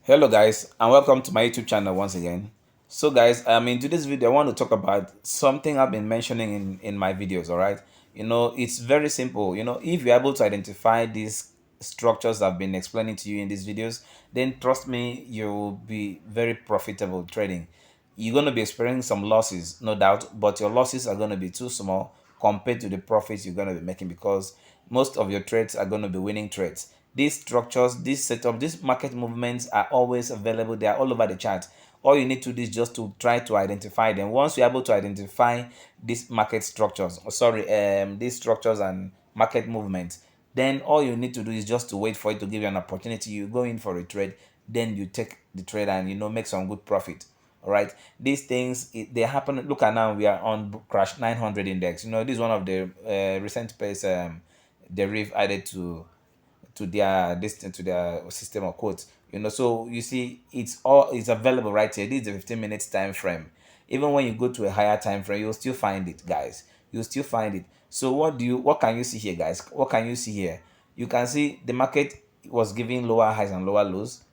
Hello guys, and welcome to my YouTube channel once again. So guys, in today's video I want to talk about something I've been mentioning in my videos. All right, it's very simple. If you're able to identify these structures I've been explaining to you in these videos, then trust me, you'll be very profitable trading. You're going to be experiencing some losses, no doubt, but your losses are going to be too small compared to the profits you're going to be making, because most of your trades are going to be winning trades. These structures, this setup, these market movements are always available. They are all over the chart. All you need to do is just to try to identify them. Once you're able to identify these market structures, these structures and market movements, then all you need to do is just to wait for it to give you an opportunity. You go in for a trade, then you take the trade and make some good profit. All right, these things, they happen. Look at now, we are on crash 900 index. This is one of the recent place deriv added to their system of quotes. So you see, it's available right here. This is a 15 minutes time frame. Even when you go to a higher time frame, you'll still find it, guys. You'll still find it. So what can you see here, guys? What can you see here? You can see the market was giving lower highs and lower lows.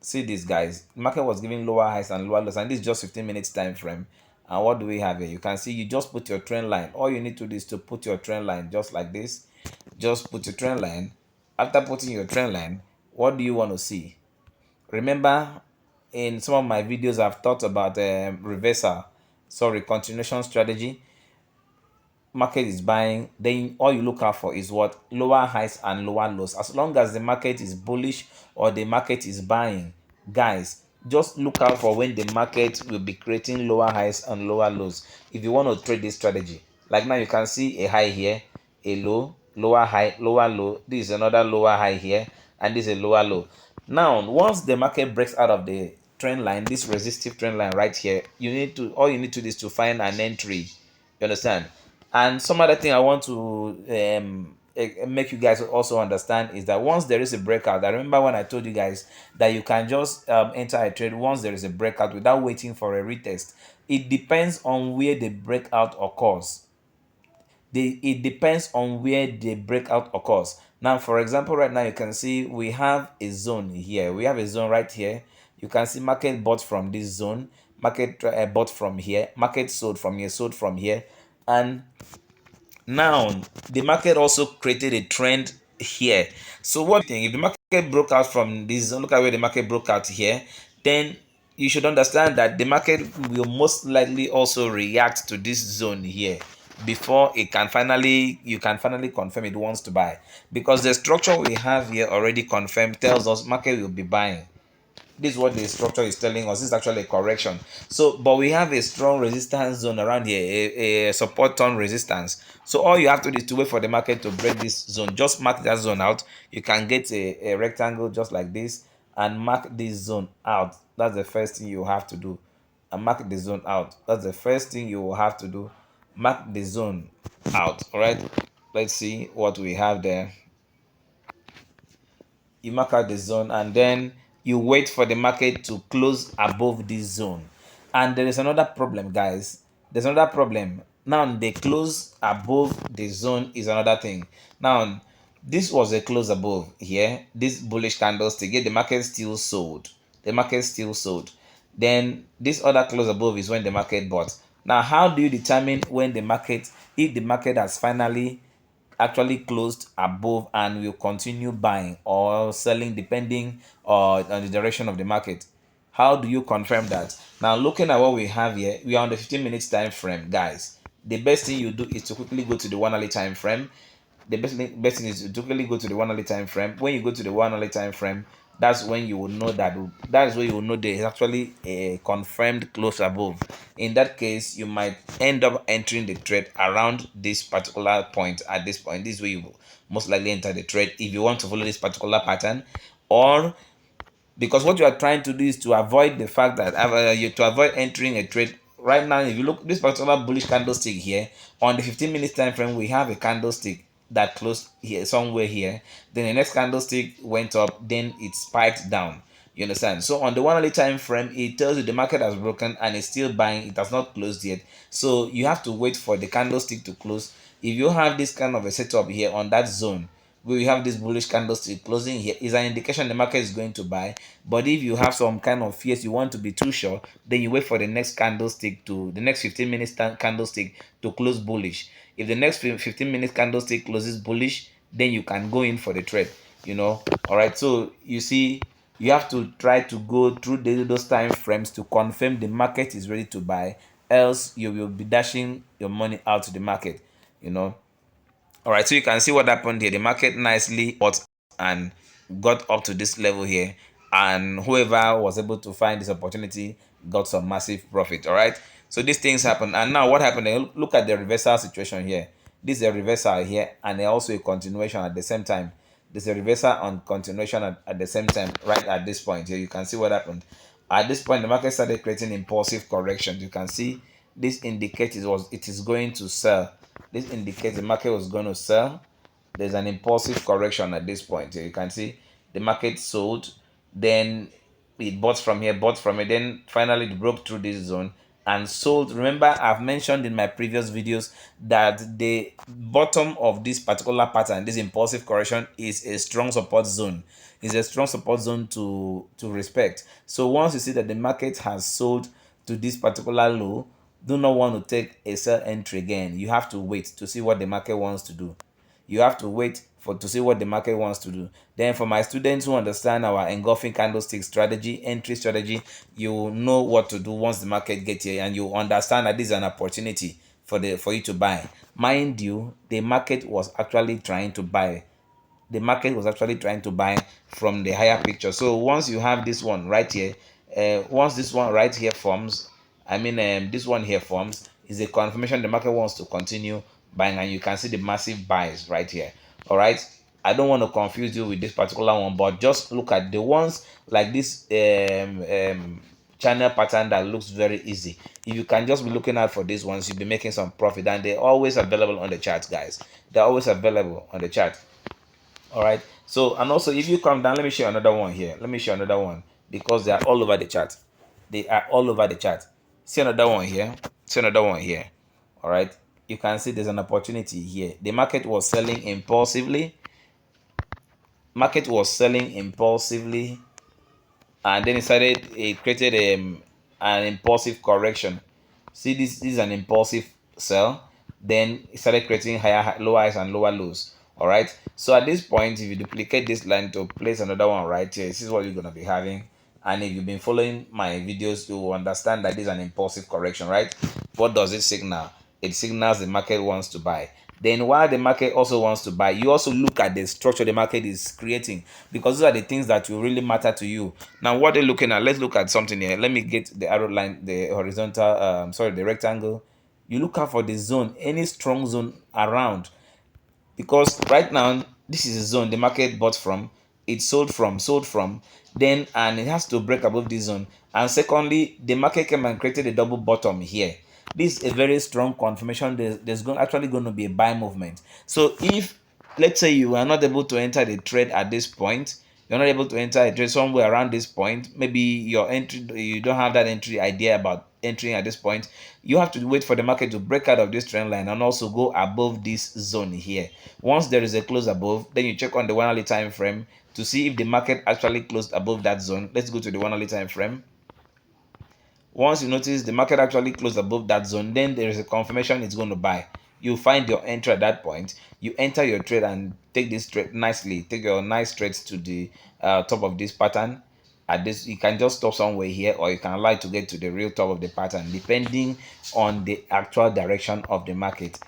See this, guys, the market was giving lower highs and lower lows, and this is just 15 minutes time frame. And what do we have here? You can see, you just put your trend line. All you need to do is to put your trend line just like this. Just put your trend line. After putting your trend line, what do you want to see? Remember, in some of my videos I've talked about continuation strategy. Market is buying, then all you look out for is what? Lower highs and lower lows. As long as the market is bullish or the market is buying, guys, just look out for when the market will be creating lower highs and lower lows if you want to trade this strategy. Like now, you can see a high here, a low, lower high, lower low. This is another lower high here, and this is a lower low. Now, once the market breaks out of the trend line, this resistive trend line right here, all you need to do is to find an entry. You understand? And some other thing I want to make you guys also understand is that once there is a breakout, I remember when I told you guys that you can just enter a trade once there is a breakout without waiting for a retest. It depends on where the breakout occurs. It depends on where the breakout occurs. Now, for example, right now you can see we have a zone here. We have a zone right here. You can see market bought from this zone, market bought from here, market sold from here, sold from here, and now the market also created a trend here. So what do you think? If the market broke out from this zone, look at where the market broke out here, then you should understand that the market will most likely also react to this zone here before you can finally confirm it wants to buy, because the structure we have here already confirmed tells us market will be buying. This is what the structure is telling us. This is actually a correction. So, but we have a strong resistance zone around here, a support turn resistance. So all you have to do is to wait for the market to break this zone. Just mark that zone out. You can get a rectangle just like this and mark this zone out. That's the first thing you have to do. And mark the zone out. That's the first thing you will have to do. Mark the zone out. All right. Let's see what we have there. You mark out the zone, and then you wait for the market to close above this zone. And there is another problem, guys. There's another problem. Now the close above the zone is another thing. Now this was a close above here, this bullish candlestick, yet the market still sold. The market still sold. Then this other close above is when the market bought. Now, how do you determine when the market, if the market has finally actually closed above and will continue buying or selling depending on the direction of the market? How do you confirm that? Now, looking at what we have here, we are on the 15 minutes time frame, guys. The best thing you do is to quickly go to the 1 hourly time frame. The best thing is to quickly go to the 1 hourly time frame. When you go to the 1 hourly time frame, that's when you will know that's when you will know there is actually a confirmed close above. In that case, you might end up entering the trade around this particular point. At this point, this is where you will most likely enter the trade if you want to follow this particular pattern. Or because what you are trying to do is to avoid the fact that to avoid entering a trade right now. If you look this particular bullish candlestick here on the 15 minutes time frame, we have a candlestick that closed here somewhere here, then the next candlestick went up, then it spiked down. You understand? So on the 1 hourly time frame, it tells you the market has broken and it's still buying. It has not closed yet, so you have to wait for the candlestick to close. If you have this kind of a setup here on that zone, we have this bullish candlestick closing here is an indication the market is going to buy. But if you have some kind of fears, you want to be too sure, then you wait for the next candlestick to the next 15 minutes candlestick to close bullish. If the next 15 minutes candlestick closes bullish, then you can go in for the trade, all right. So you see, you have to try to go through those time frames to confirm the market is ready to buy, else you will be dashing your money out to the market, you know all right. So you can see what happened here. The market nicely bought and got up to this level here, and whoever was able to find this opportunity got some massive profit. All right. So these things happen, and now what happened? Look at the reversal situation here. This is a reversal here, and also a continuation at the same time. There's a reversal on continuation at the same time. Right at this point here, you can see what happened. At this point, the market started creating impulsive corrections. You can see this indicates it is going to sell. This indicates the market was going to sell. There's an impulsive correction at this point. Here you can see the market sold, then it bought from here, then finally it broke through this zone and sold. Remember, I've mentioned in my previous videos that the bottom of this particular pattern, this impulsive correction, is a strong support zone. Is a strong support zone to respect. So once you see that the market has sold to this particular low, do not want to take a sell entry again. You have to wait to see what the market wants to do. You have to wait to see what the market wants to do. Then for my students who understand our engulfing candlestick strategy, entry strategy, you know what to do once the market gets here, and you understand that this is an opportunity for you to buy. Mind you, the market was actually trying to buy. The market was actually trying to buy from the higher picture. So once you have this one right here, once this one right here forms, this one here forms, is a confirmation the market wants to continue buying, and you can see the massive buys right here. All right. I don't want to confuse you with this particular one, but just look at the ones like this channel pattern that looks very easy. If you can just be looking out for these ones, you'll be making some profit, and they're always available on the chart, guys. They're always available on the chart. All right. So, and also if you come down, let me show you another one here. Let me show you another one, because they are all over the chart. They are all over the chart. See another one here. See another one here. All right. You can see there's an opportunity here. The market was selling impulsively. Market was selling impulsively, and then it created an impulsive correction. See, this is an impulsive sell. Then it started creating lower highs and lower lows. All right. So at this point, if you duplicate this line to place another one right here, this is what you're gonna be having. And if you've been following my videos, you will understand that this is an impulsive correction, right? What does it signal? It signals the market wants to buy. Then while the market also wants to buy, you also look at the structure the market is creating, because those are the things that will really matter to you. Now, what they're looking at, let's look at something here. Let me get the arrow line, the horizontal, the rectangle. You look out for the zone, any strong zone around, because right now this is a zone the market bought from, it sold from, then, and it has to break above this zone. And secondly, the market came and created a double bottom here. This is a very strong confirmation actually going to be a buy movement. So if, let's say, you are not able to enter the trade at this point, you're not able to enter a trade somewhere around this point, maybe your entry, you don't have that entry idea about entering at this point, you have to wait for the market to break out of this trend line and also go above this zone here. Once there is a close above, then you check on the 1 hourly time frame to see if the market actually closed above that zone. Let's go to the 1 hourly time frame. Once you notice the market actually closed above that zone, then there is a confirmation it's going to buy. You find your entry at that point, you enter your trade and take this trade nicely, take your nice trades to the top of this pattern. At this, you can just stop somewhere here, or you can allow it to get to the real top of the pattern, depending on the actual direction of the market.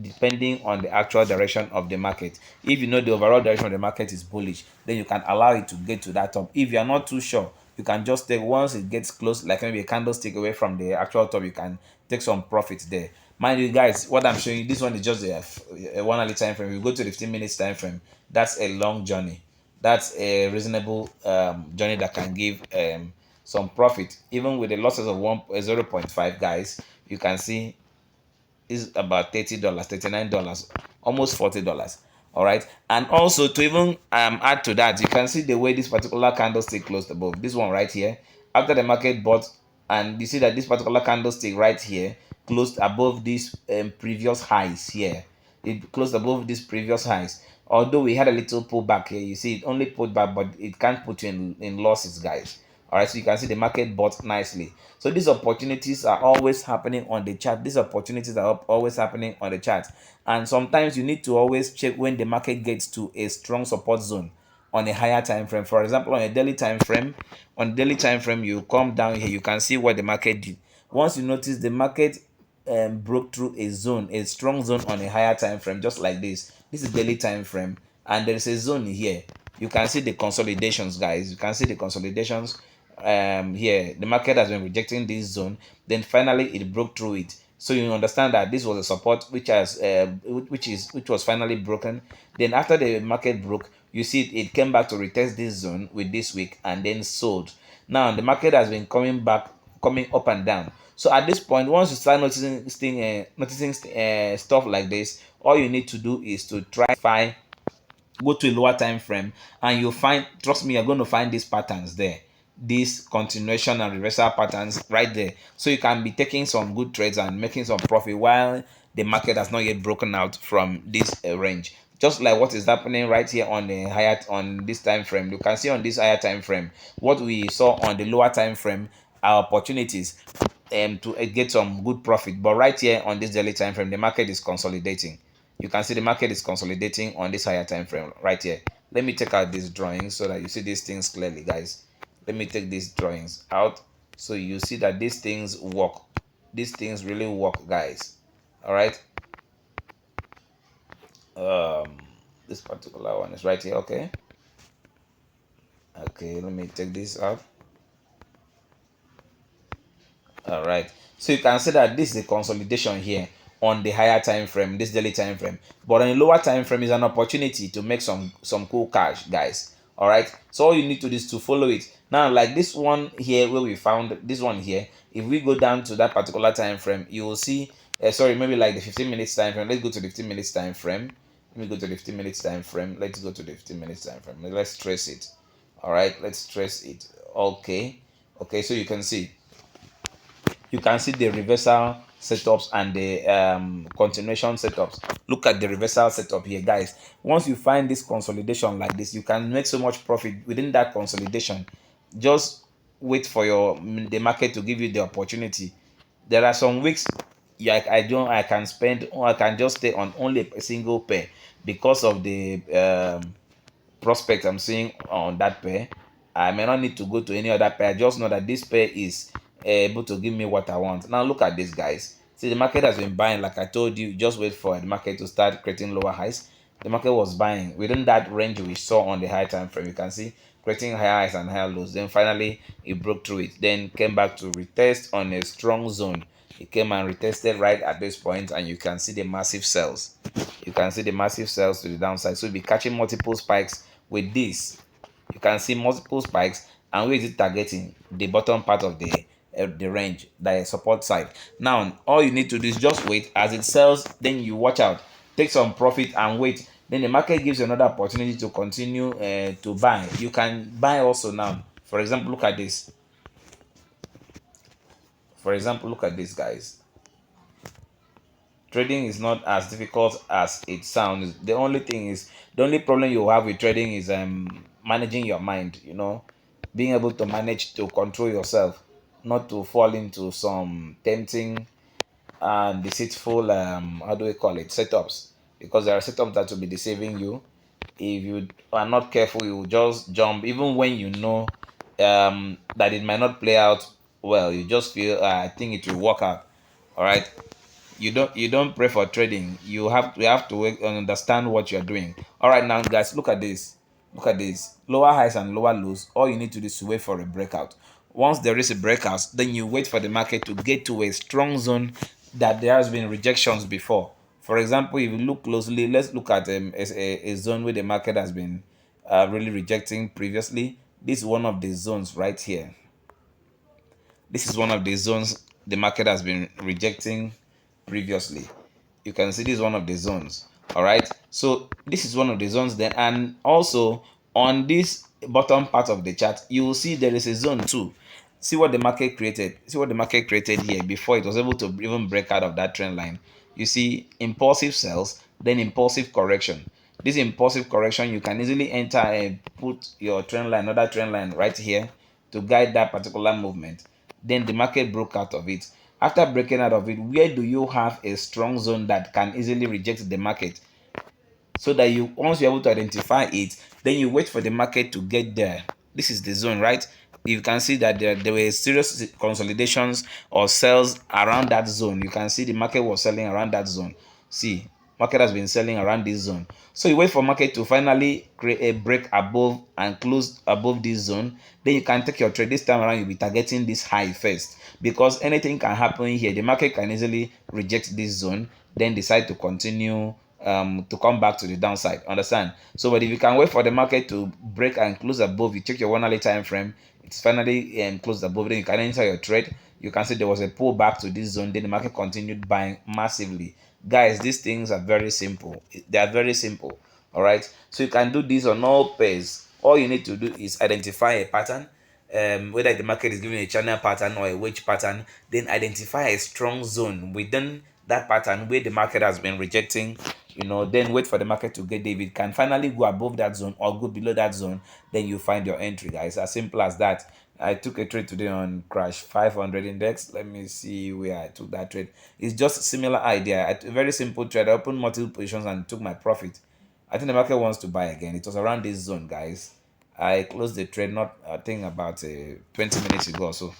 Depending on the actual direction of the market. If you know the overall direction of the market is bullish, then you can allow it to get to that top. If you are not too sure, you can just take, once it gets close, like maybe a candlestick away from the actual top, you can take some profits there. Mind you, guys, what I'm showing you, this one is just a 1 hourly time frame. We go to the 15 minutes time frame. That's a long journey. That's a reasonable journey that can give some profit, even with the losses of 0.5, guys. You can see is about $30, $39, almost $40. All right. And also, to even add to that, you can see the way this particular candlestick closed above this one right here after the market bought, and you see that this particular candlestick right here closed above these previous highs here. It closed above these previous highs. Although we had a little pullback here, you see it only pulled back, but it can't put you in losses, guys. All right, so you can see the market bought nicely. So these opportunities are always happening on the chart. These opportunities are always happening on the chart, and sometimes you need to always check when the market gets to a strong support zone on a higher time frame. For example, on a daily time frame, you come down here, you can see what the market did. Once you notice the market broke through a zone, a strong zone on a higher time frame, just like this. This is daily time frame, and there is a zone here. You can see the consolidations, guys. You can see the consolidations here. The market has been rejecting this zone, then finally it broke through it. So you understand that this was a support which was finally broken. Then after the market broke, you see it came back to retest this zone with this week and then sold. Now the market has been coming back, coming up and down. So at this point, once you start noticing stuff like this, all you need to do is to try find, go to a lower time frame, and you'll find, trust me, you're going to find these patterns there, these continuation and reversal patterns right there. So you can be taking some good trades and making some profit while the market has not yet broken out from this range, just like what is happening right here on the higher, on this time frame. You can see on this higher time frame what we saw on the lower time frame are opportunities to get some good profit. But right here on this daily time frame, the market is consolidating. You can see the market is consolidating on this higher time frame right here. Let me take out these drawings so that you see these things clearly, guys. Let me take these drawings out so you see that these things work. These things really work, guys. All right. This particular one is right here. Okay. Okay, let me take this out. All right, so you can see that this is a consolidation here on the higher time frame, this daily time frame, but on the lower time frame is an opportunity to make some cool cash, guys. All right, so all you need to do is to follow it. Now, like this one here where we found this one here, if we go down to that particular time frame, you will see sorry, maybe like the 15 minutes time frame. Let's go to the 15 minutes time frame. Let me go to the 15 minutes time frame. Let's go to the 15 minutes time frame. Let's trace it. All right, let's trace it. Okay, okay, so you can see the reversal setups and the continuation setups. Look at the reversal setup here, guys. Once you find this consolidation like this, you can make so much profit within that consolidation. Just wait for the market to give you the opportunity. There are some weeks, yeah, I can spend, or I can just stay on only a single pair because of the prospect I'm seeing on that pair. I may not need to go to any other pair. I just know that this pair is able to give me what I want. Now look at this, guys. See, the market has been buying, like I told you. Just wait for the market to start creating lower highs. The market was buying within that range we saw on the high time frame. You can see creating higher highs and higher lows. Then finally it broke through it. Then came back to retest on a strong zone. It came and retested right at this point, and you can see the massive sells. You can see the massive sells to the downside. So you'll be catching multiple spikes with this. You can see multiple spikes, and where is it targeting? The bottom part of the range, the support side. Now all you need to do is just wait. As it sells, then you watch out, take some profit and wait. Then the market gives you another opportunity to continue to buy. You can buy also now. For example, look at this. For example, look at this, guys. Trading is not as difficult as it sounds. The only problem you have with trading is managing your mind, being able to manage to control yourself, not to fall into some tempting and deceitful how do we call it, setups, because there are setups that will be deceiving you. If you are not careful, you will just jump even when you know that it might not play out well. You just feel I think it will work out. All right, you don't pray for trading. You have to work and understand what you're doing. All right, now guys, look at this lower highs and lower lows. All you need to do is to wait for a breakout. Once there is a breakout, then you wait for the market to get to a strong zone that there has been rejections before. For example, if you look closely, let's look at a zone where the market has been really rejecting previously. This is one of the zones right here. This is one of the zones the market has been rejecting previously. You can see this is one of the zones. All right, so this is one of the zones there, and also on this bottom part of the chart you will see there is a zone too. See what the market created. See what the market created here before it was able to even break out of that trend line. You see impulsive sells, then impulsive correction. This impulsive correction, you can easily enter and put your trend line, another trend line right here to guide that particular movement. Then the market broke out of it. After breaking out of it, where do you have a strong zone that can easily reject the market? So that you, once you're able to identify it, then you wait for the market to get there. This is the zone, right? You can see that there were serious consolidations or sells around that zone. You can see the market was selling around that zone. See, market has been selling around this zone. So you wait for market to finally create a break above and close above this zone. Then you can take your trade. This time around, you'll be targeting this high first, because anything can happen here. The market can easily reject this zone, then decide to continue to come back to the downside. Understand? So, but if you can wait for the market to break and close above, you check your 1 hourly time frame, it's finally closed above, then you can enter your trade. You can see there was a pullback to this zone, then the market continued buying massively. Guys, these things are very simple. They are very simple. All right, so you can do this on all pairs. All you need to do is identify a pattern, whether the market is giving a channel pattern or a wedge pattern. Then identify a strong zone within that pattern where the market has been rejecting, then wait for the market to get there. If it can finally go above that zone or go below that zone, then you find your entry, guys. As simple as that. I took a trade today on crash 500 index. Let me see where I took that trade. It's just a similar idea. A very simple trade. I opened multiple positions and took my profit. I think the market wants to buy again. It was around this zone, guys. I closed the trade, not I think about 20 minutes ago or so.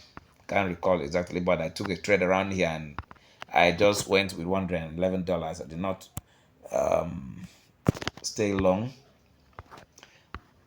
Can't recall exactly, but I took a trade around here and I just went with $111. I did not stay long.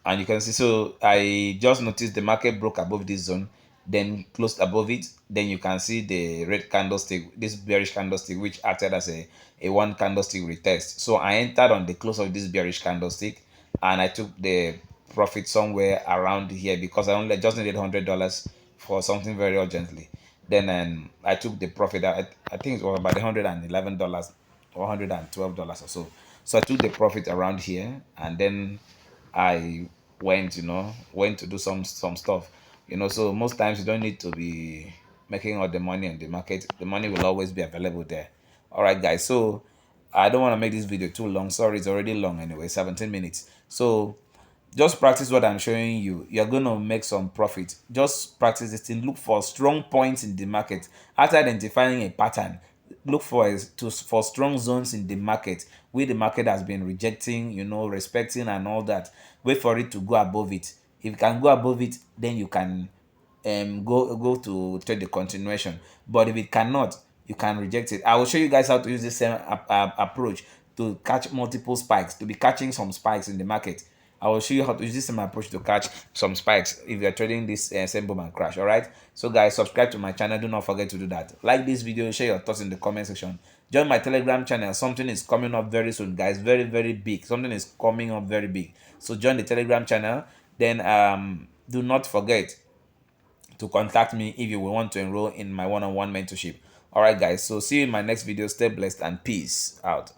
And you can see, so I just noticed the market broke above this zone, then closed above it. Then you can see the red candlestick, this bearish candlestick, which acted as a one candlestick retest. So I entered on the close of this bearish candlestick and I took the profit somewhere around here, because I only just needed $100 for something very urgently. Then I took the profit. I think it was about $111 or $112 or so. So I took the profit around here, and then I went to do some stuff. So most times you don't need to be making all the money in the market. The money will always be available there. All right, guys. So I don't want to make this video too long. Sorry, it's already long anyway, 17 minutes. So just practice what I'm showing you. You're going to make some profit. Just practice this thing. Look for strong points in the market. After identifying a pattern, look for strong zones in the market where the market has been rejecting, respecting and all that. Wait for it to go above it. If you can go above it, then you can go to trade the continuation. But if it cannot, you can reject it. I will show you guys how to use the same approach to catch multiple spikes, to be catching some spikes in the market. I will show you how to use this same approach to catch some spikes if you're trading this same boom and crash. All right, so guys, subscribe to my channel. Do not forget to do that. Like this video, share your thoughts in the comment section. Join my Telegram channel. Something is coming up very soon, guys. Very, very big. Something is coming up very big. So join the Telegram channel. Then do not forget to contact me if you will want to enroll in my one-on-one mentorship. All right, guys, so see you in my next video. Stay blessed and peace out.